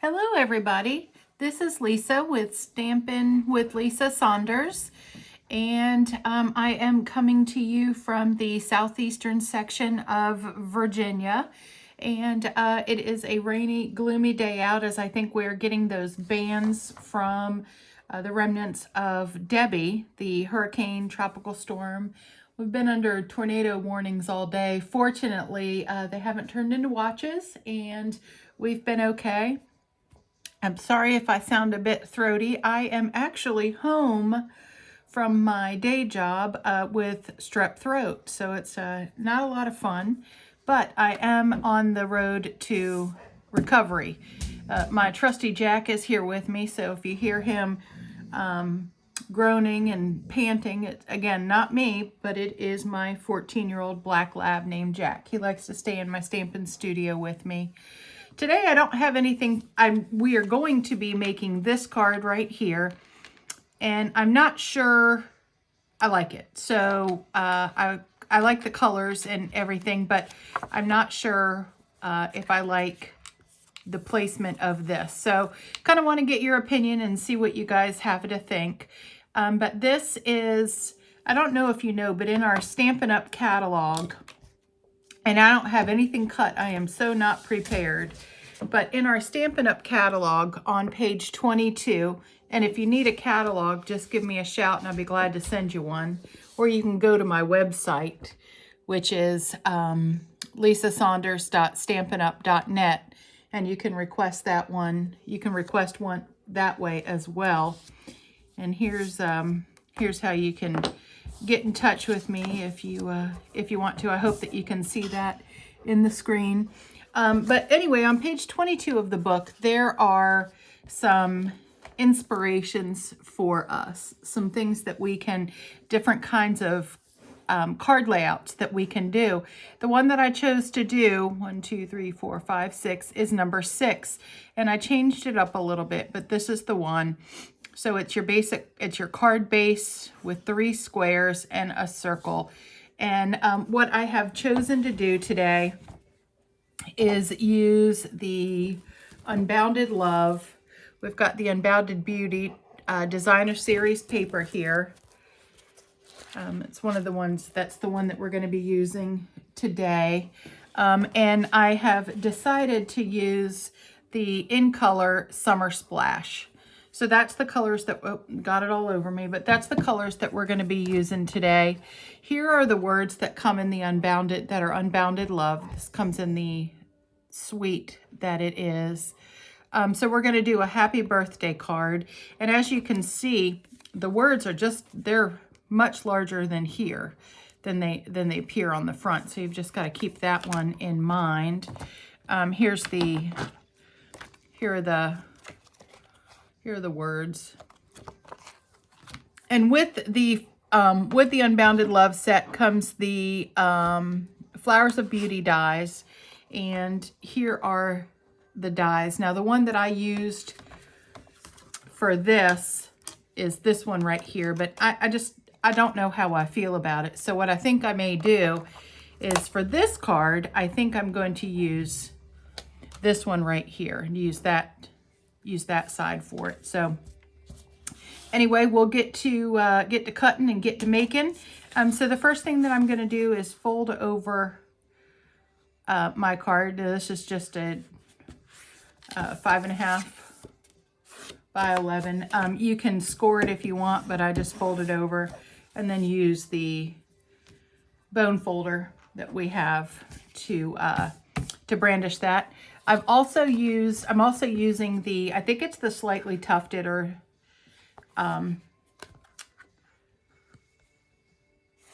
Hello everybody, this is Lisa with Stampin' with Lisa Saunders, and I am coming to you from the southeastern section of Virginia, and it is a rainy, gloomy day out as I think we're getting those bands from the remnants of Debbie, the hurricane tropical storm. We've been under tornado warnings all day. Fortunately, they haven't turned into watches and we've been okay. I'm sorry if I sound a bit throaty. I am actually home from my day job with strep throat, so it's not a lot of fun, but I am on the road to recovery. My trusty Jack is here with me, so if you hear him groaning and panting, it's again not me, but it is my 14-year-old black lab named Jack. He likes to stay in my stamping studio with me. Today I don't have anything. We are going to be making this card right here, and I'm not sure I like it. So I like the colors and everything, but I'm not sure if I like the placement of this. So kind of want to get your opinion and see what you guys have to think. But this is, I don't know if you know, but in our Stampin' Up catalog, and I don't have anything cut. I am so not prepared. But in our Stampin' Up catalog on page 22, and if you need a catalog, just give me a shout and I'll be glad to send you one. Or you can go to my website, which is lisasaunders.stampinup.net, and you can request that one. You can request one that way as well. And here's how you can get in touch with me if you want to. I hope that you can see that in the screen. But anyway, on page 22 of the book, there are some inspirations for us, some things that we can, different kinds of card layouts that we can do. The one that I chose to do, 1, 2, 3, 4, 5, 6, is number 6. And I changed it up a little bit, but this is the one. So it's your basic, it's your card base with 3 squares and a circle. And what I have chosen to do today is use the Unbounded Love. We've got the Unbounded Beauty Designer Series paper here. It's one of the ones, that's the one that we're going to be using today. And I have decided to use the In Color Summer Splash. So that's the colors that, oh, got it all over me, but that's the colors that we're going to be using today. Here are the words that come in the Unbounded, that are Unbounded Love. This comes in the suite that it is. So we're going to do a happy birthday card. And as you can see, the words are just, they're much larger than here, than they appear on the front. So you've just got to keep that one in mind. Here are the words. And with the Unbounded Love set comes the Flowers of Beauty dies, and here are the dies. Now the one that I used for this is this one right here, but I don't know how I feel about it. So what I think I may do is, for this card, I think I'm going to use this one right here and use that side for it. So anyway, we'll get to cutting and get to making. So the first thing that I'm going to do is fold over my card. This is just a 5.5 by 11. You can score it if you want, but I just fold it over and then use the bone folder that we have to brandish that. I'm also using the, I think it's the slightly tufted or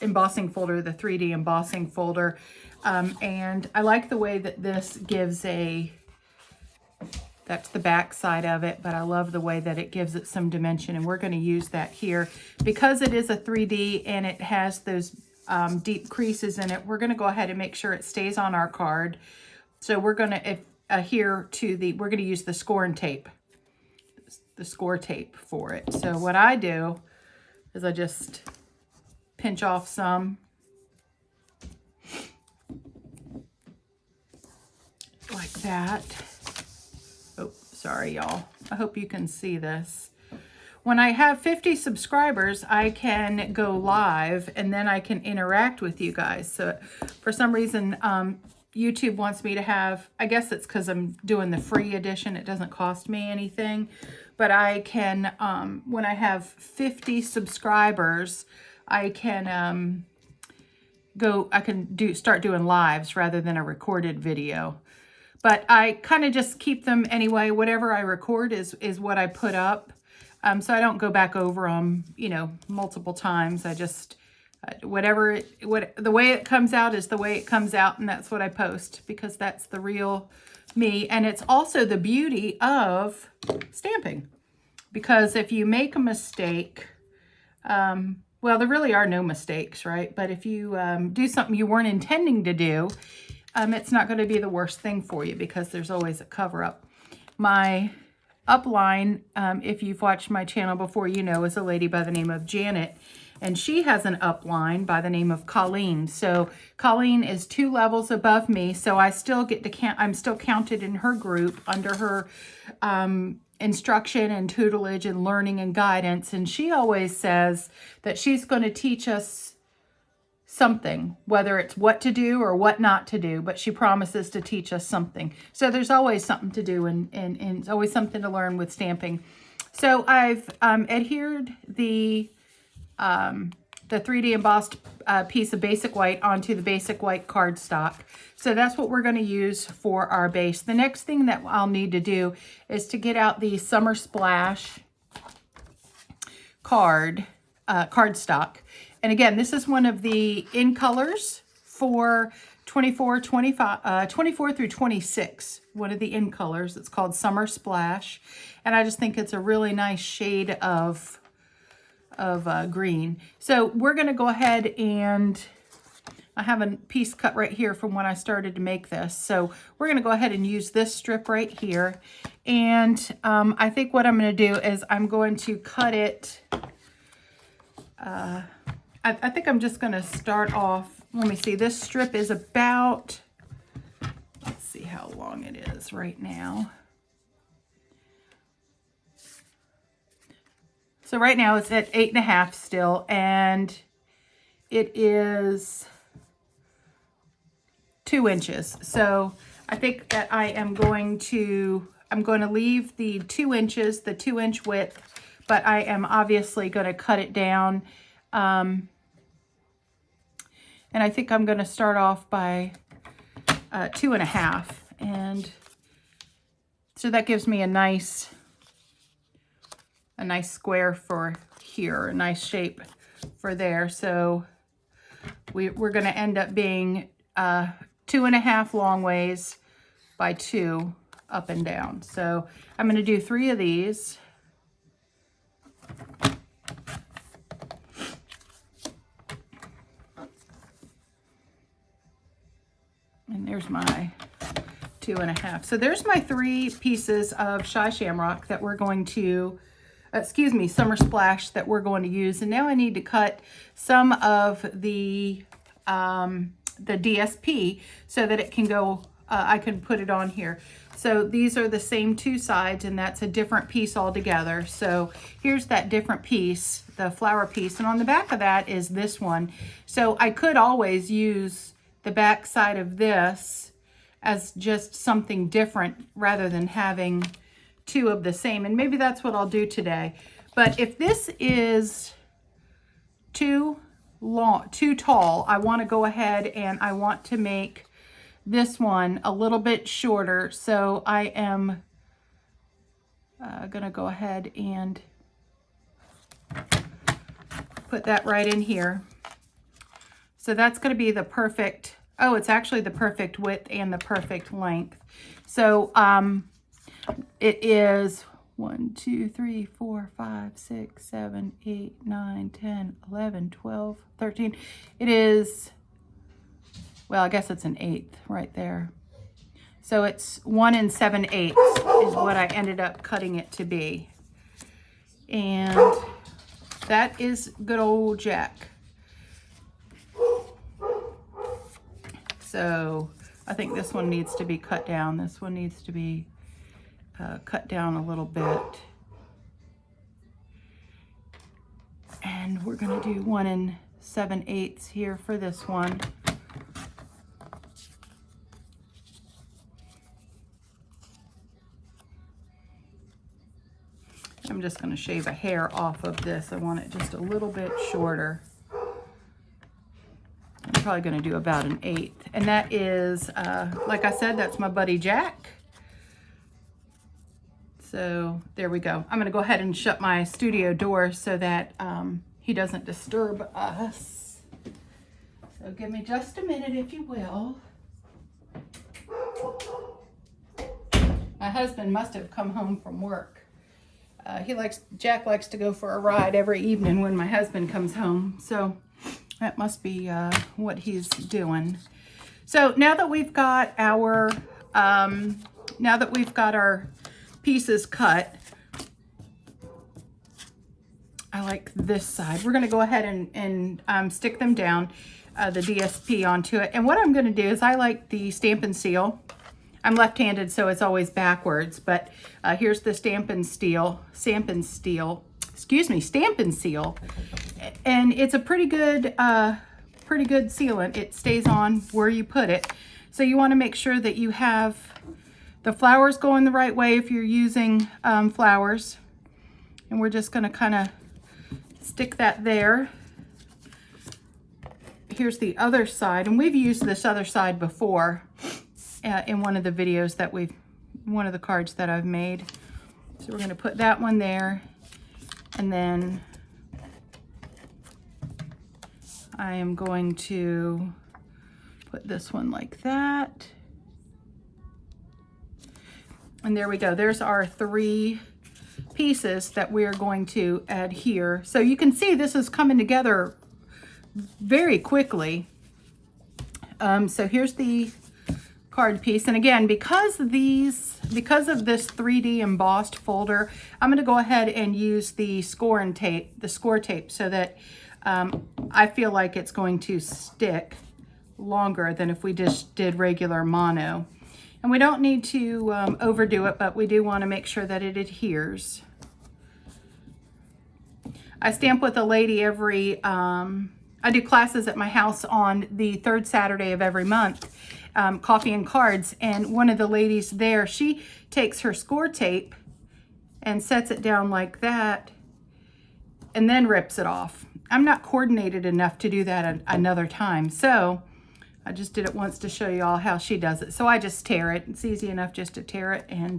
embossing folder, the 3D embossing folder. And I like the way that this gives that's the back side of it, but I love the way that it gives it some dimension, and we're going to use that here. Because it is a 3D and it has those deep creases in it, we're going to go ahead and make sure it stays on our card. So we're going to, we're going to use the score tape for it. So what I do is I just pinch off some like that. Oh, sorry, y'all. I hope you can see this. When I have 50 subscribers, I can go live and then I can interact with you guys. So for some reason, YouTube wants me to have, I guess it's because I'm doing the free edition. It doesn't cost me anything. But I can, when I have 50 subscribers, I can start doing lives rather than a recorded video. But I kind of just keep them anyway. Whatever I record is what I put up. So I don't go back over them, you know, multiple times. I just, the way it comes out is the way it comes out, and that's what I post because that's the real me. And it's also the beauty of stamping, because if you make a mistake, well, there really are no mistakes, right? But if you do something you weren't intending to do, it's not going to be the worst thing for you because there's always a cover-up. My upline, if you've watched my channel before, you know, is a lady by the name of Janet, and she has an upline by the name of Colleen. So Colleen is 2 levels above me, so I still get to count. I'm still counted in her group under her instruction and tutelage and learning and guidance. And she always says that she's going to teach us something, whether it's what to do or what not to do, but she promises to teach us something. So there's always something to do and it's always something to learn with stamping. So I've adhered the 3D embossed piece of basic white onto the basic white cardstock. So that's what we're going to use for our base. The next thing that I'll need to do is to get out the Summer Splash cardstock. And again, this is one of the in colors for 24 through 26. One of the in colors. It's called Summer Splash. And I just think it's a really nice shade of green. So we're going to go ahead and I have a piece cut right here from when I started to make this. So we're going to go ahead and use this strip right here. And I think what I'm going to do is I'm going to cut it. I think I'm just going to start off. Let me see. This strip is about, let's see how long it is right now. So right now it's at 8.5 still, and it is 2 inches. So I think that I'm going to leave the 2 inches, the 2-inch width, but I am obviously going to cut it down. And I think I'm going to start off by 2.5. And so that gives me a nice square for here, a nice shape for there. So we're going to end up being 2.5 long ways by 2 up and down. So I'm going to do 3 of these. And there's my 2.5. So there's my 3 pieces of Shy Shamrock that we're going to, Summer Splash that we're going to use. And now I need to cut some of the DSP so that it can go, I can put it on here. So these are the same 2 sides, and that's a different piece altogether. So here's that different piece, the flower piece. And on the back of that is this one. So I could always use the back side of this as just something different rather than having 2 of the same. And maybe that's what I'll do today. But if this is too tall, I want to go ahead and I want to make this one a little bit shorter. So I am going to go ahead and put that right in here. So that's going to be the perfect, it's actually the perfect width and the perfect length. So it is 1, 2, 3, 4, 5, 6, 7, 8, 9, 10, 11, 12, 13. It is, well, I guess it's an 1/8 right there. So it's 1 7/8 is what I ended up cutting it to be. And that is good old Jack. So I think this one needs to be cut down. This one needs to be cut down a little bit. And we're going to do 1 7/8 here for this one. I'm just going to shave a hair off of this. I want it just a little bit shorter. I'm probably going to do about 1/8. And that is, like I said, that's my buddy Jack. So there we go. I'm going to go ahead and shut my studio door so that he doesn't disturb us. So give me just a minute, if you will. My husband must have come home from work. Jack likes to go for a ride every evening when my husband comes home. So that must be what he's doing. So now that we've got our pieces cut, I like this side. We're going to go ahead and stick them down, the DSP onto it. And what I'm going to do is I like the Stampin' Seal. I'm left-handed, so it's always backwards, but here's the Stampin' Seal, and it's a pretty good sealant. It stays on where you put it. So you want to make sure that you have the flowers going the right way if you're using flowers. And we're just going to kind of stick that there. Here's the other side, and we've used this other side before in one of the videos that one of the cards that I've made. So we're going to put that one there, and then I am going to put this one like that. And there we go. There's our 3 pieces that we are going to add here. So you can see this is coming together very quickly. So here's the card piece, and again, because of this 3D embossed folder, I'm going to go ahead and use the score tape, so that I feel like it's going to stick longer than if we just did regular mono. And we don't need to overdo it, but we do want to make sure that it adheres. I stamp with a lady every I do classes at my house on the 3rd Saturday of every month, coffee and cards, and one of the ladies there, she takes her score tape and sets it down like that and then rips it off. I'm not coordinated enough to do that another time, so I just did it once to show you all how she does it. So I just tear it. It's easy enough just to tear it and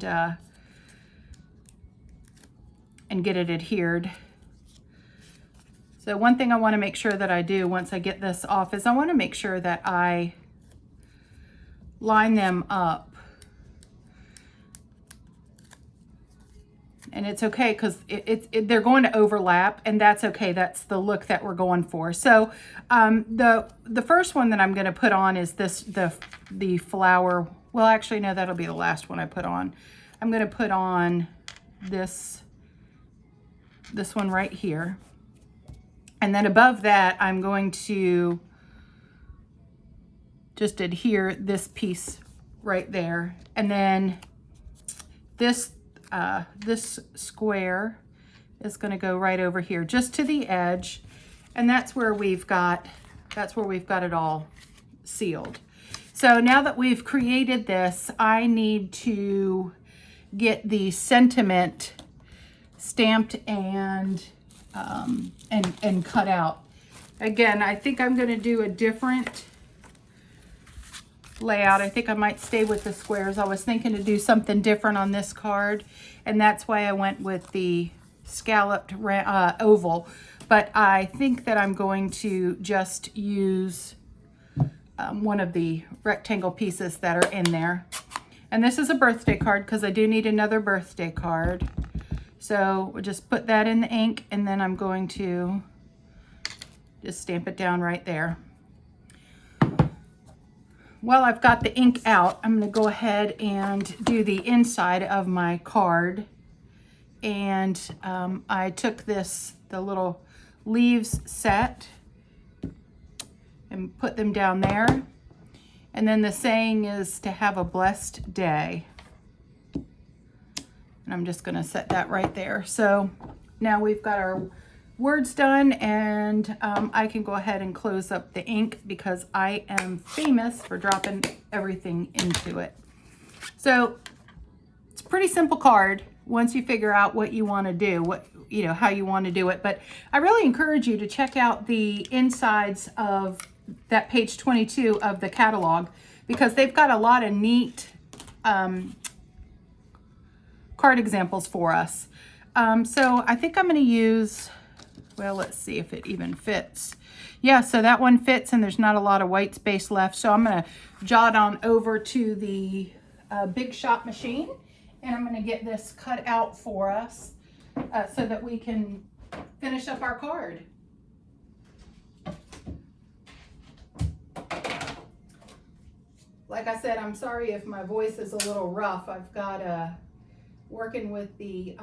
get it adhered. So one thing I want to make sure that I do once I get this off is I want to make sure that I line them up. And it's okay because they're going to overlap, and that's okay. That's the look that we're going for. So the first one that I'm going to put on is the flower. Well, actually, no, that'll be the last one I put on. I'm going to put on this one right here. And then above that, I'm going to just adhere this piece right there. And then this square is going to go right over here, just to the edge. And that's where we've got it all sealed. So now that we've created this, I need to get the sentiment stamped and cut out. Again, I think I'm going to do a different layout. I think I might stay with the squares. I was thinking to do something different on this card, and that's why I went with the scalloped oval. But I think that I'm going to just use one of the rectangle pieces that are in there. And this is a birthday card because I do need another birthday card. So we'll just put that in the ink, and then I'm going to just stamp it down right there. While I've got the ink out, I'm going to go ahead and do the inside of my card. And I took the little leaves set and put them down there. And then the saying is to have a blessed day. And I'm just gonna set that right there. So now we've got our words done, and I can go ahead and close up the ink because I am famous for dropping everything into it. So it's a pretty simple card once you figure out what you want to do, how you want to do it. But I really encourage you to check out the insides of that page 22 of the catalog, because they've got a lot of neat card examples for us. So I think I'm going to use, well, let's see if it even fits. Yeah, so that one fits, and there's not a lot of white space left. So I'm going to jot on over to the Big Shot machine, and I'm going to get this cut out for us so that we can finish up our card. Like I said, I'm sorry if my voice is a little rough. I've got working with the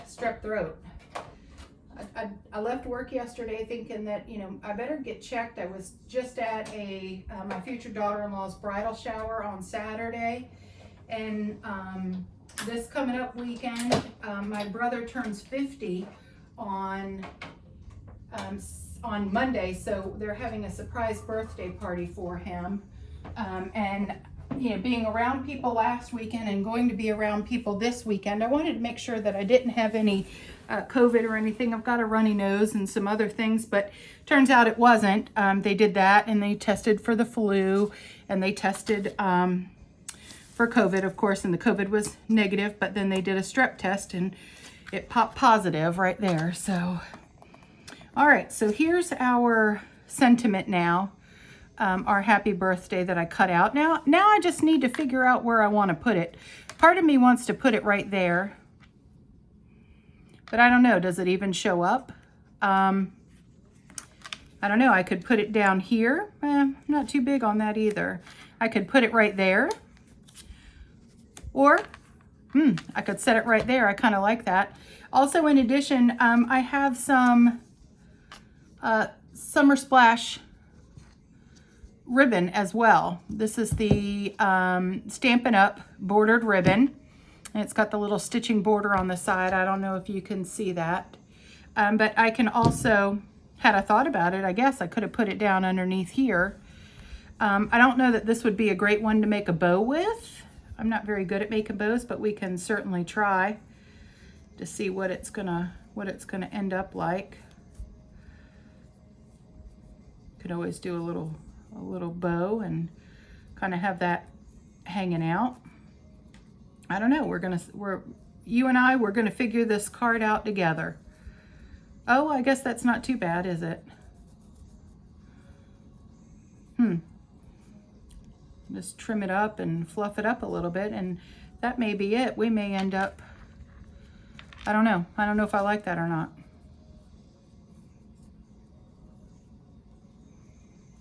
strep throat. I left work yesterday thinking that, I better get checked. I was just at my future daughter-in-law's bridal shower on Saturday, and this coming up weekend, my brother turns 50 on Monday, so they're having a surprise birthday party for him. And being around people last weekend and going to be around people this weekend, I wanted to make sure that I didn't have any COVID or anything. I've got a runny nose and some other things, but turns out it wasn't. They did that, and they tested for the flu, and they tested for COVID, of course, and the COVID was negative, but then they did a strep test, and it popped positive right there. So, all right, so here's our sentiment now. Our happy birthday that I cut out. Now I just need to figure out where I want to put it. Part of me wants to put it right there, but I don't know. Does it even show up? I don't know. I could put it down here. I'm not too big on that either. I could put it right there, or I could set it right there. I kind of like that. Also, in addition, I have some Summer Splash ribbon as well. This is the Stampin' Up bordered ribbon, and it's got the little stitching border on the side. I don't know if you can see that, but I can also, had I thought about it, I guess I could have put it down underneath here. I don't know that this would be a great one to make a bow with. I'm not very good at making bows, but we can certainly try to see what it's gonna end up like. Could always do a little bow and kind of have that hanging out. I don't know. You and I, we're gonna figure this card out together. Oh, I guess that's not too bad, is it? Just trim it up and fluff it up a little bit, and that may be it. We may end up, I don't know. I don't know if I like that or not.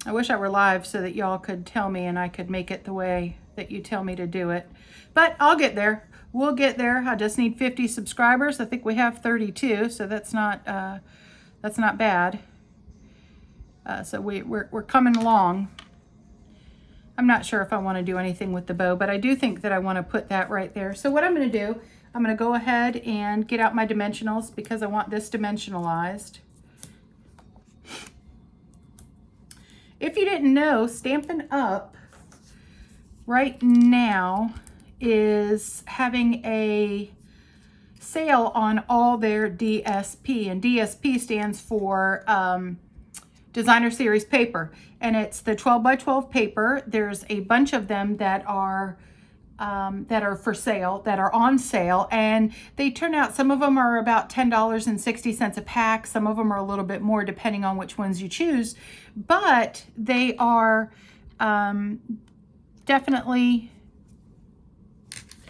I wish I were live so that y'all could tell me and I could make it the way that you tell me to do it. But I'll get there. We'll get there. I just need 50 subscribers. I think we have 32, so that's not bad. So we're coming along. I'm not sure if I want to do anything with the bow, but I do think that I want to put that right there. So what I'm going to do, I'm going to go ahead and get out my dimensionals because I want this dimensionalized. If you didn't know, Stampin' Up right now is having a sale on all their DSP, and DSP stands for Designer Series paper, and it's the 12 by 12 paper. There's a bunch of them that are for sale, that are on sale, and they turn out, some of them are about $10.60 a pack. Some of them are a little bit more depending on which ones you choose, but they are definitely,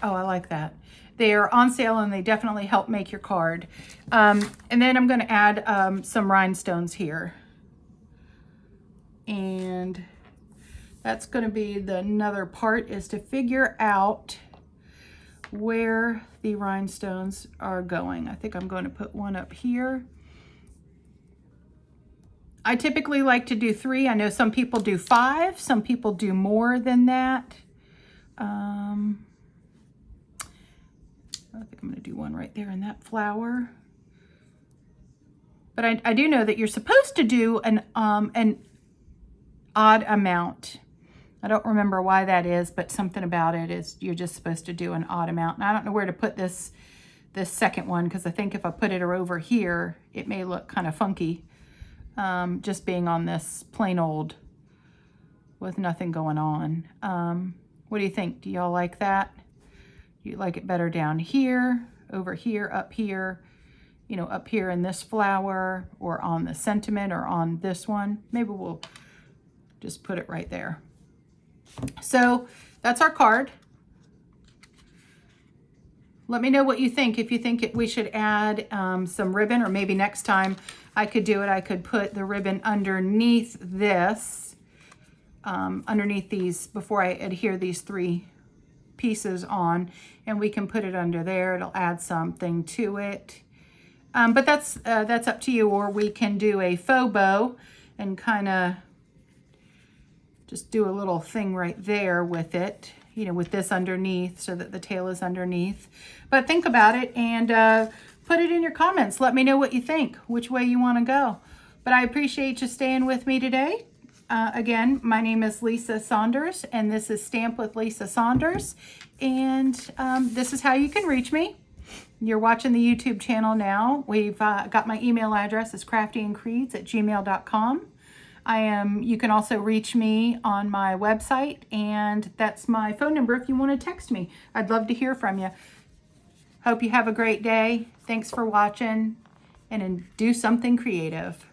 oh, I like that. They are on sale and they definitely help make your card. And then I'm going to add some rhinestones here. And that's going to be another part, is to figure out where the rhinestones are going. I think I'm going to put one up here. I typically like to do 3. I know some people do 5. Some people do more than that. I think I'm going to do one right there in that flower. But I do know that you're supposed to do an odd amount. I don't remember why that is, but something about it is you're just supposed to do an odd amount. And I don't know where to put this second one, because I think if I put it over here, it may look kind of funky. Just being on this plain old with nothing going on. What do you think? Do y'all like that? Do you like it better down here, over here, up here, you know, up here in this flower, or on the sentiment, or on this one? Maybe we'll just put it right there. So that's our card. Let me know what you think. If you think we should add some ribbon, or maybe next time I could do it, I could put the ribbon underneath this, underneath these, before I adhere these 3 pieces on, and we can put it under there. It'll add something to it. But that's up to you, or we can do a faux bow and kind of just do a little thing right there with it, you know, with this underneath, so that the tail is underneath. But think about it and put it in your comments. Let me know what you think, which way you want to go. But I appreciate you staying with me today. Again, my name is Lisa Saunders, and this is Stamp with Lisa Saunders. And this is how you can reach me. You're watching the YouTube channel now. We've got my email address is craftyandcreeds@gmail.com. You can also reach me on my website, and that's my phone number if you want to text me. I'd love to hear from you. Hope you have a great day. Thanks for watching, and do something creative.